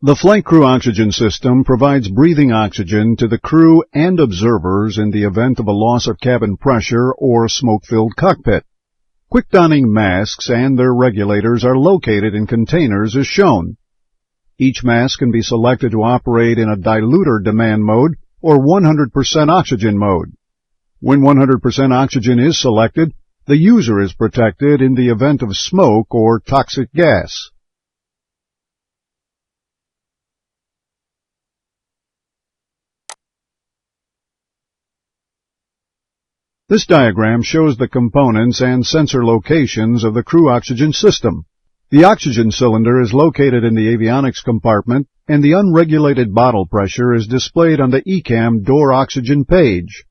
The flight crew oxygen system provides breathing oxygen to the crew and observers in the event of a loss of cabin pressure or smoke-filled cockpit. Quick-donning masks and their regulators are located in containers as shown. Each mask can be selected to operate in a diluter demand mode or 100% oxygen mode. When 100% oxygen is selected, the user is protected in the event of smoke or toxic gas. This diagram shows the components and sensor locations of the crew oxygen system. The oxygen cylinder is located in the avionics compartment, and the unregulated bottle pressure is displayed on the ECAM door oxygen page.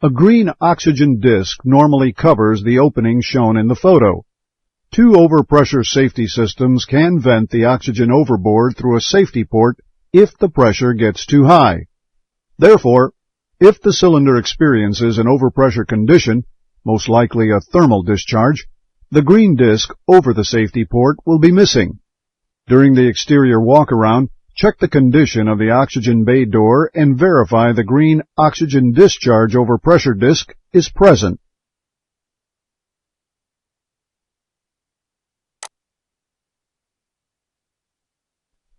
A green oxygen disc normally covers the opening shown in the photo. Two overpressure safety systems can vent the oxygen overboard through a safety port if the pressure gets too high. Therefore, if the cylinder experiences an overpressure condition, most likely a thermal discharge, the green disc over the safety port will be missing. During the exterior walk-around, check the condition of the oxygen bay door and verify the green oxygen discharge overpressure disc is present.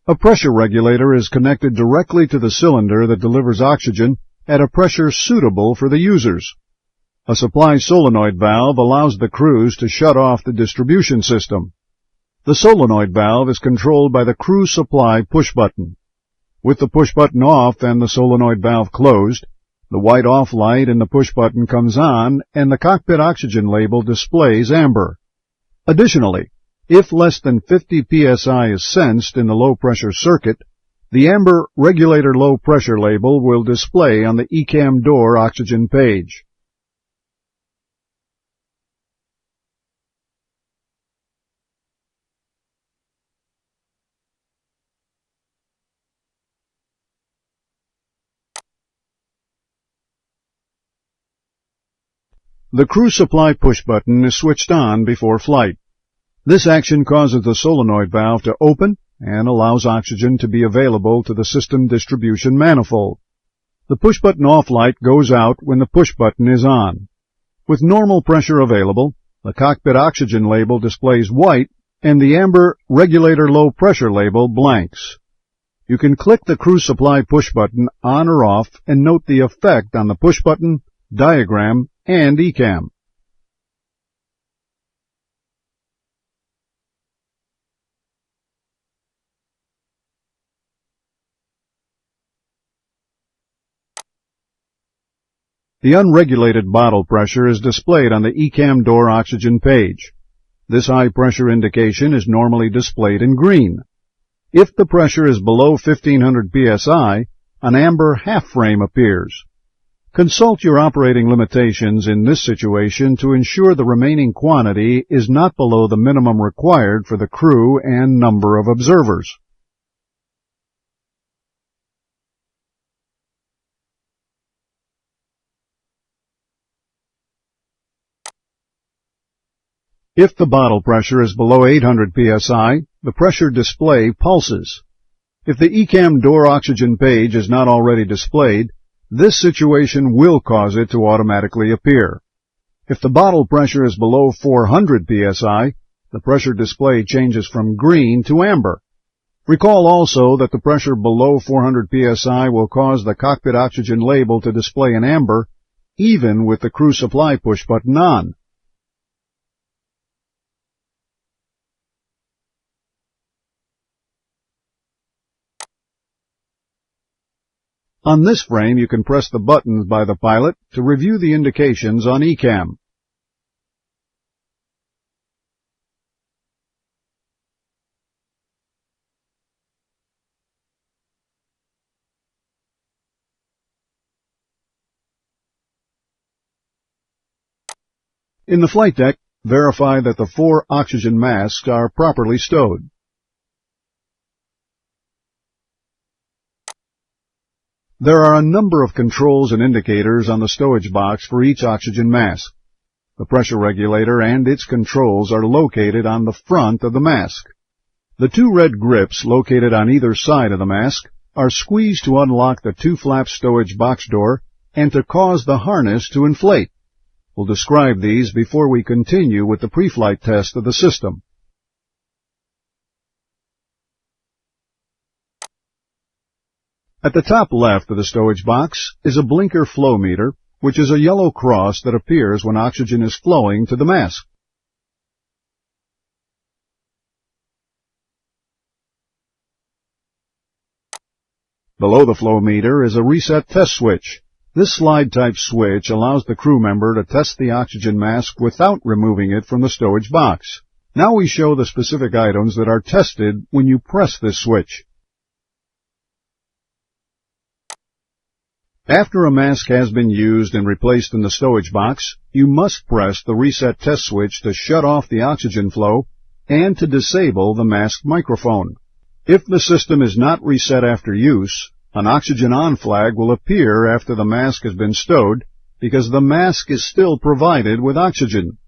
A pressure regulator is connected directly to the cylinder that delivers oxygen at a pressure suitable for the users. A supply solenoid valve allows the crews to shut off the distribution system. The solenoid valve is controlled by the crew supply push button. With the push button off and the solenoid valve closed, the white off light in the push button comes on and the cockpit oxygen label displays amber. Additionally, if less than 50 psi is sensed in the low-pressure circuit, the amber regulator low-pressure label will display on the ECAM door oxygen page. The crew supply push button is switched on before flight. This action causes the solenoid valve to open and allows oxygen to be available to the system distribution manifold. The push button off light goes out when the push button is on. With normal pressure available, the cockpit oxygen label displays white and the amber regulator low pressure label blanks. You can click the crew supply push button on or off and note the effect on the push button, diagram, and ECAM. The unregulated bottle pressure is displayed on the ECAM door oxygen page. This high pressure indication is normally displayed in green. If the pressure is below 1500 psi, an amber half frame appears. Consult your operating limitations in this situation to ensure the remaining quantity is not below the minimum required for the crew and number of observers. If the bottle pressure is below 800 psi, the pressure display pulses. If the ECAM door oxygen page is not already displayed, this situation will cause it to automatically appear. If the bottle pressure is below 400 psi, the pressure display changes from green to amber. Recall also that the pressure below 400 psi will cause the cockpit oxygen label to display in amber, even with the crew supply push button on. On this frame, you can press the buttons by the pilot to review the indications on ECAM. In the flight deck, verify that the 4 oxygen masks are properly stowed. There are a number of controls and indicators on the stowage box for each oxygen mask. The pressure regulator and its controls are located on the front of the mask. The two red grips located on either side of the mask are squeezed to unlock the two-flap stowage box door and to cause the harness to inflate. We'll describe these before we continue with the pre-flight test of the system. At the top left of the stowage box is a blinker flow meter, which is a yellow cross that appears when oxygen is flowing to the mask. Below the flow meter is a reset test switch. This slide-type switch allows the crew member to test the oxygen mask without removing it from the stowage box. Now we show the specific items that are tested when you press this switch. After a mask has been used and replaced in the stowage box, you must press the reset test switch to shut off the oxygen flow and to disable the mask microphone. If the system is not reset after use, an oxygen on flag will appear after the mask has been stowed because the mask is still provided with oxygen.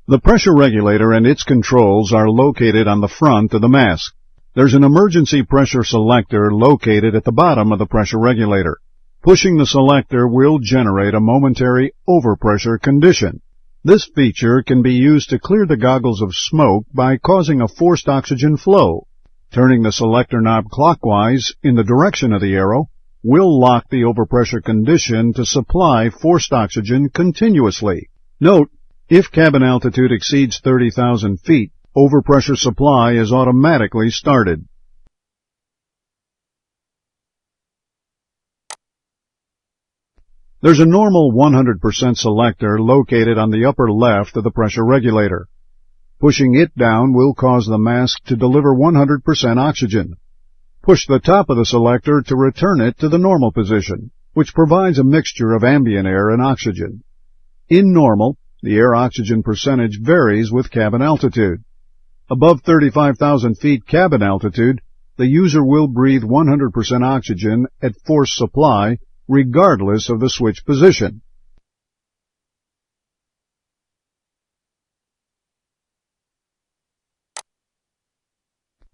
The pressure regulator and its controls are located on the front of the mask. There's an emergency pressure selector located at the bottom of the pressure regulator. Pushing the selector will generate a momentary overpressure condition. This feature can be used to clear the goggles of smoke by causing a forced oxygen flow. Turning the selector knob clockwise in the direction of the arrow will lock the overpressure condition to supply forced oxygen continuously. Note, if cabin altitude exceeds 30,000 feet, overpressure supply is automatically started. There's a normal 100% selector located on the upper left of the pressure regulator. Pushing it down will cause the mask to deliver 100% oxygen. Push the top of the selector to return it to the normal position, which provides a mixture of ambient air and oxygen. In normal, the air-oxygen percentage varies with cabin altitude. Above 35,000 feet cabin altitude, the user will breathe 100% oxygen at forced supply, regardless of the switch position.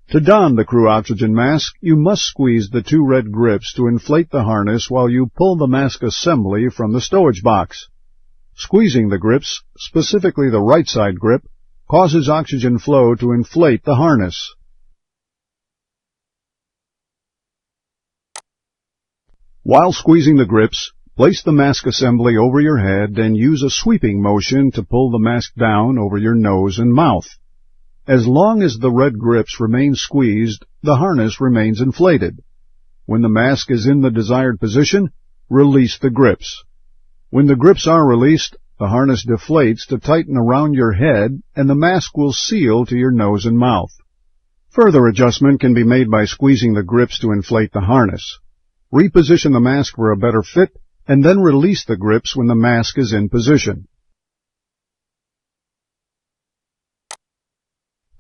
To don the crew oxygen mask, you must squeeze the two red grips to inflate the harness while you pull the mask assembly from the stowage box. Squeezing the grips, specifically the right side grip, causes oxygen flow to inflate the harness. While squeezing the grips, place the mask assembly over your head and use a sweeping motion to pull the mask down over your nose and mouth. As long as the red grips remain squeezed, the harness remains inflated. When the mask is in the desired position, release the grips. When the grips are released, the harness deflates to tighten around your head and the mask will seal to your nose and mouth. Further adjustment can be made by squeezing the grips to inflate the harness. Reposition the mask for a better fit and then release the grips when the mask is in position.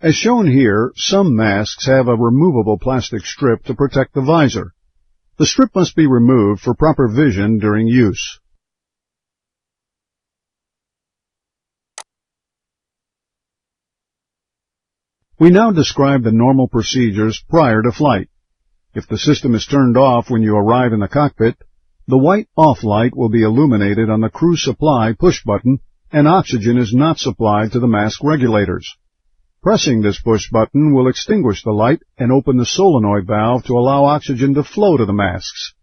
As shown here, some masks have a removable plastic strip to protect the visor. The strip must be removed for proper vision during use. We now describe the normal procedures prior to flight. If the system is turned off when you arrive in the cockpit, the white off light will be illuminated on the crew supply push button and oxygen is not supplied to the mask regulators. Pressing this push button will extinguish the light and open the solenoid valve to allow oxygen to flow to the masks.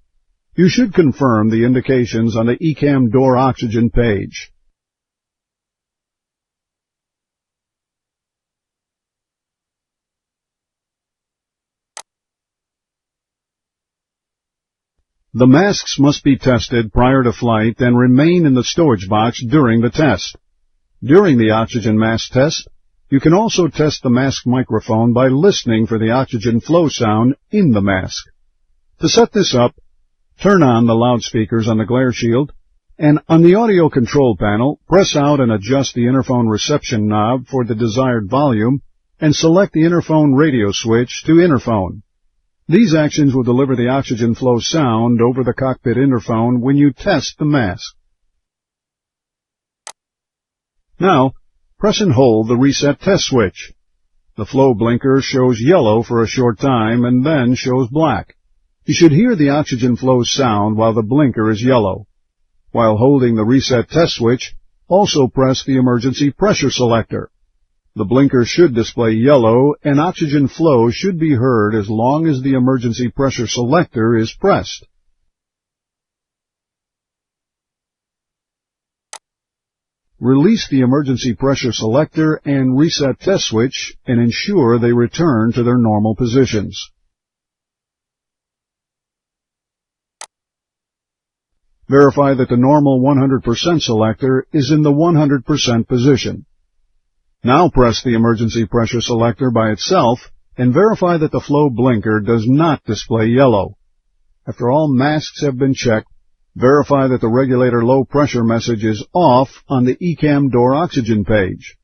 You should confirm the indications on the ECAM door oxygen page. The masks must be tested prior to flight and remain in the stowage box during the test. During the oxygen mask test, you can also test the mask microphone by listening for the oxygen flow sound in the mask. To set this up, turn on the loudspeakers on the glare shield, and on the audio control panel, press out and adjust the interphone reception knob for the desired volume and select the interphone radio switch to interphone. These actions will deliver the oxygen flow sound over the cockpit interphone when you test the mask. Now, press and hold the reset test switch. The flow blinker shows yellow for a short time and then shows black. You should hear the oxygen flow sound while the blinker is yellow. While holding the reset test switch, also press the emergency pressure selector. The blinker should display yellow and oxygen flow should be heard as long as the emergency pressure selector is pressed. Release the emergency pressure selector and reset test switch and ensure they return to their normal positions. Verify that the normal 100% selector is in the 100% position. Now press the emergency pressure selector by itself and verify that the flow blinker does not display yellow. After all masks have been checked, verify that the regulator low pressure message is off on the ECAM door oxygen page.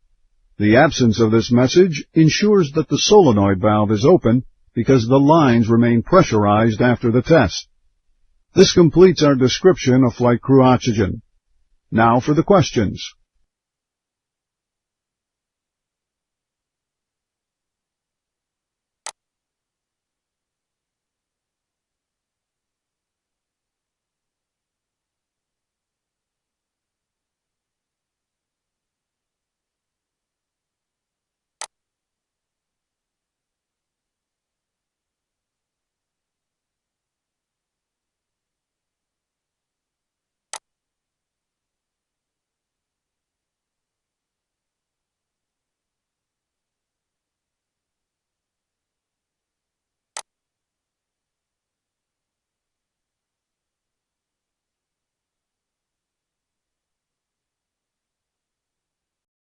The absence of this message ensures that the solenoid valve is open because the lines remain pressurized after the test. This completes our description of flight crew oxygen. Now for the questions.